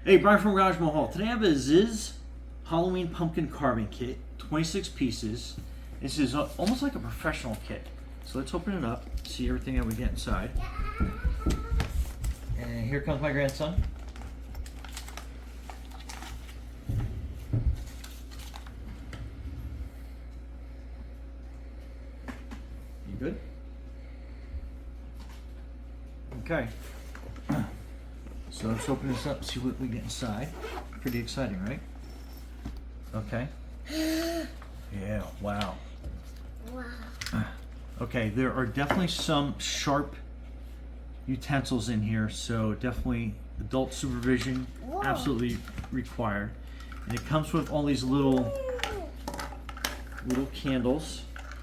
Hey, Brian from Garage Mahal. Today I have a ZIZZ Halloween pumpkin carving kit, 26 pieces. This is almost like a professional kit. So let's open it up, see everything that we get inside. And here comes my grandson. You good? Okay. So let's open this up and see what we get inside. Pretty exciting, right? Okay. Yeah, wow. Wow. Okay, there are definitely some sharp utensils in here, so definitely adult supervision, Whoa. absolutely required. And it comes with all these little candles.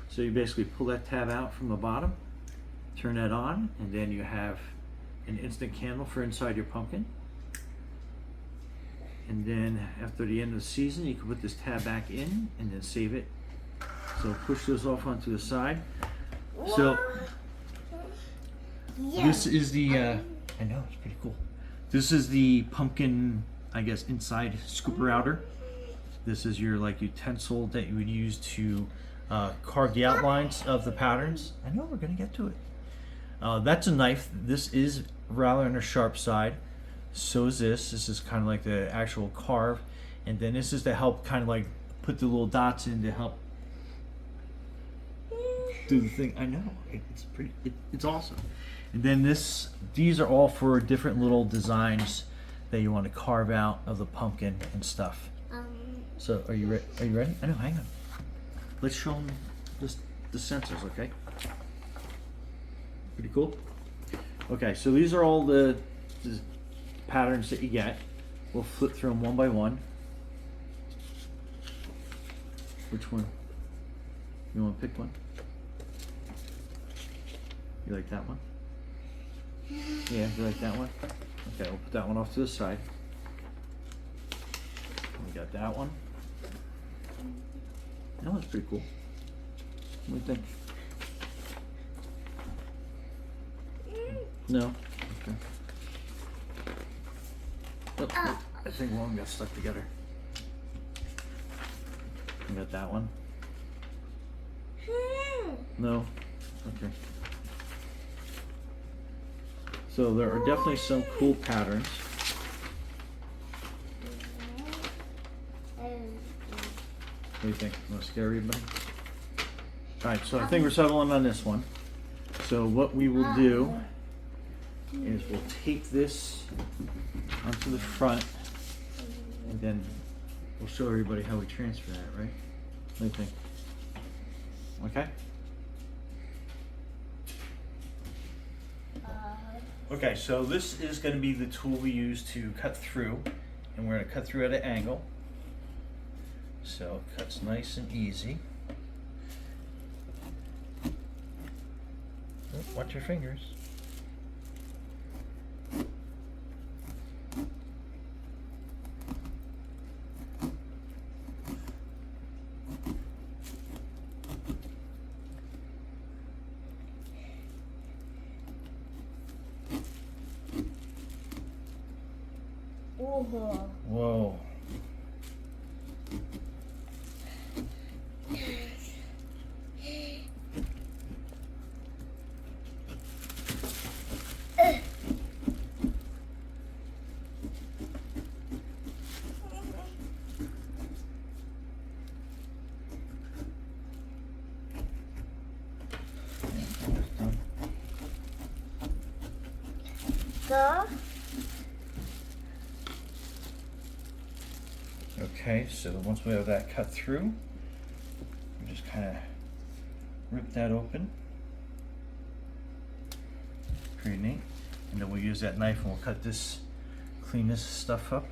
So you basically pull that tab out from the bottom, turn that on, and then you have an instant candle for inside your pumpkin. And then after the end of the season, you can put this tab back in and then save it. So push those off onto the side. So this is the, I know, it's pretty cool. This is the pumpkin, I guess, inside scooper outer. This is your like utensil that you would use to carve the outlines of the patterns. I know, we're gonna get to it. That's a knife. This is rather on the sharp side. So is this. This is kind of like the actual carve. And then this is to help kind of like put the little dots in to help do the thing. I know, it's pretty, it's awesome. And then these are all for different little designs that you want to carve out of the pumpkin and stuff. So are you ready? Are you ready? I know, hang on. Let's show them the stencils, okay? Pretty cool. Okay, so these are all the patterns that you get. We'll flip through them one by one. Which one? You want to pick one? You like that one? Yeah, you like that one? Okay, we'll put that one off to the side. We got that one. That one's pretty cool. What do you think? No? Okay. Oh, I think one got stuck together. You got that one? No? Okay. So there are definitely some cool patterns. What do you think? Want to scare everybody? Alright, so I think we're settling on this one. So what we will do is we'll tape this onto the front and then we'll show everybody how we transfer that, right? What do you think? Okay? Okay, so this is going to be the tool we use to cut through, and we're going to cut through at an angle. So it cuts nice and easy. Oh, watch your fingers. Whoa. Okay, so once we have that cut through, we just kind of rip that open. Pretty neat. And then we'll use that knife and we'll cut this, clean this stuff up.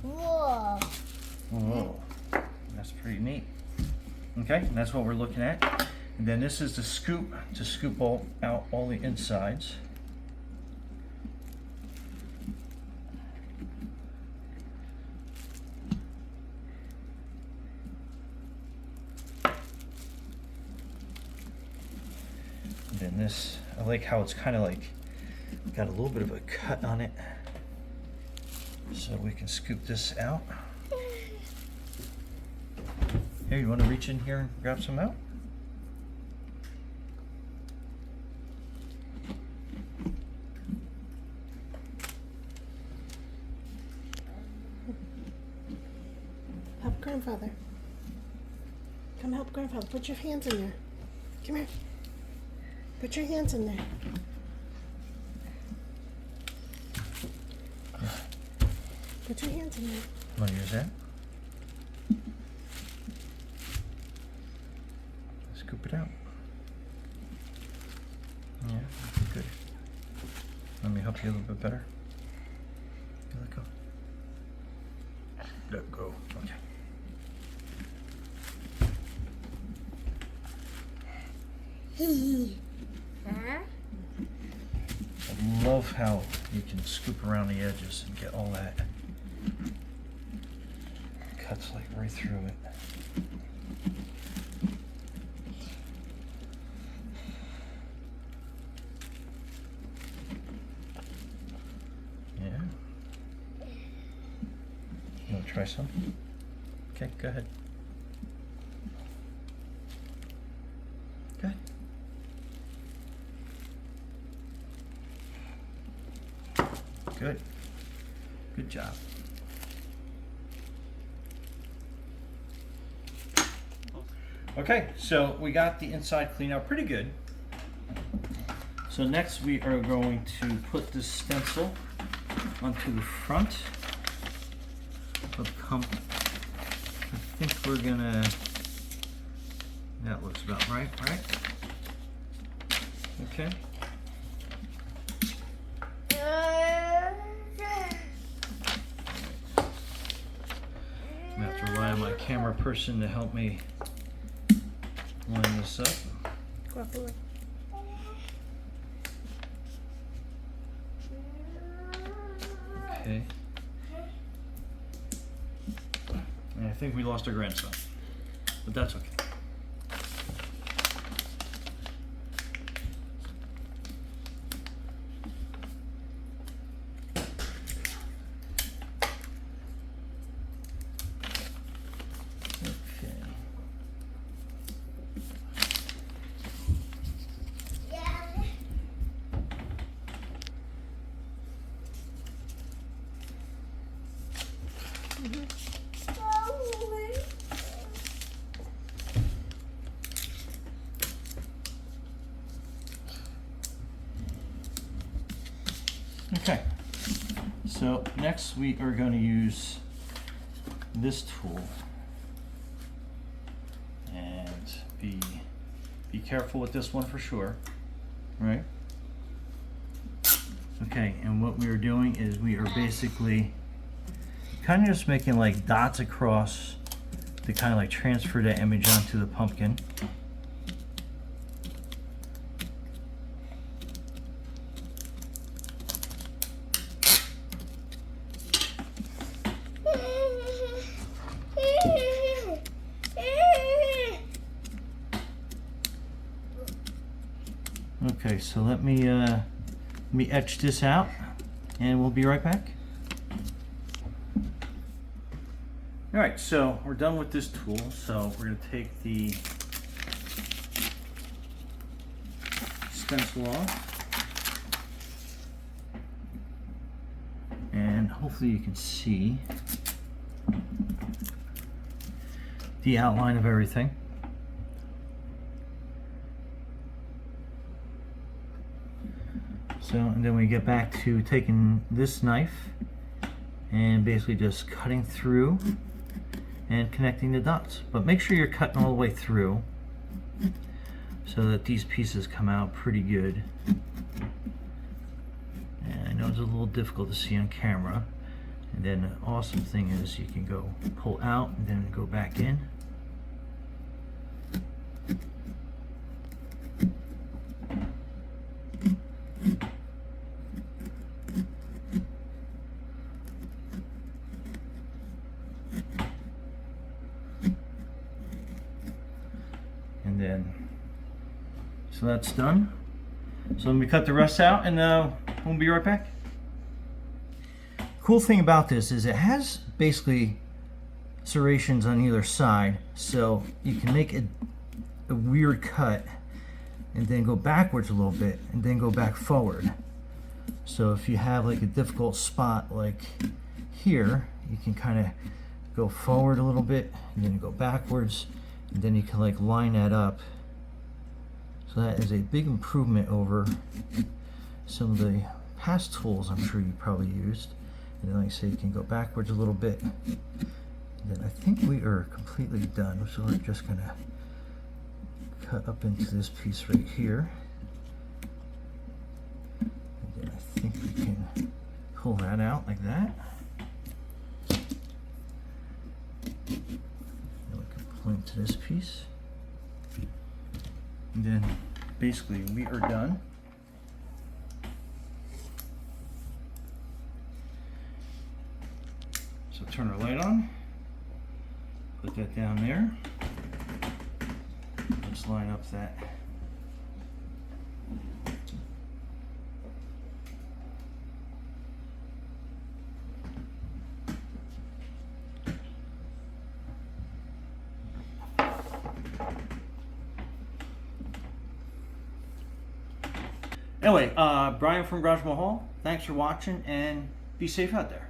Whoa. Whoa, that's pretty neat. Okay, and that's what we're looking at. And then this is the scoop to scoop out all the insides. then this, I like how it's kind of like got a little bit of a cut on it. So we can scoop this out. Here, you want to reach in here and grab some out? Help grandfather. Come help grandfather. Put your hands in there. Come here. Put your hands in there. Put your hands in there. Want to use that? Scoop it out. Yeah, good. Let me help you a little bit better. Let go. Let go. Okay. Huh? I love how you can scoop around the edges and get all that. Cuts like right through it. Yeah. You want to try some? Okay, go ahead. Go ahead. Good. Good job. Okay, so we got the inside cleaned out pretty good. So next we are going to put this stencil onto the front of the pump. I think we're gonna, that looks about right? Okay. I'm gonna have to rely on my camera person to help me line this up. Go up a little. Okay. And I think we lost our grandson, but that's okay. Okay, so next we are going to use this tool, and be careful with this one for sure, right? Okay, and what we are doing is we are basically kind of just making like dots across to kind of like transfer that image onto the pumpkin. Okay, so let me etch this out, and we'll be right back. All right, so we're done with this tool. So we're going to take the stencil off, and hopefully you can see the outline of everything. So, and then we get back to taking this knife and basically just cutting through and connecting the dots. But make sure you're cutting all the way through so that these pieces come out pretty good. And I know it's a little difficult to see on camera. And then the awesome thing is you can go pull out and then go back in. And then, so that's done. So let me cut the rest out and we'll be right back. Cool thing about this is it has basically serrations on either side, so you can make a weird cut and then go backwards a little bit and then go back forward. So if you have like a difficult spot like here, you can kind of go forward a little bit and then go backwards, and then you can like line that up. So that is a big improvement over some of the past tools I'm sure you probably used. And then like I say, you can go backwards a little bit. And then I think we are completely done. So we're just gonna cut up into this piece right here. And then I think we can pull that out like that. And we can point to this piece. And then basically we are done. So turn our light on, put that down there. Let's line up that. Anyway, Brian from Garage Mahal, thanks for watching and be safe out there.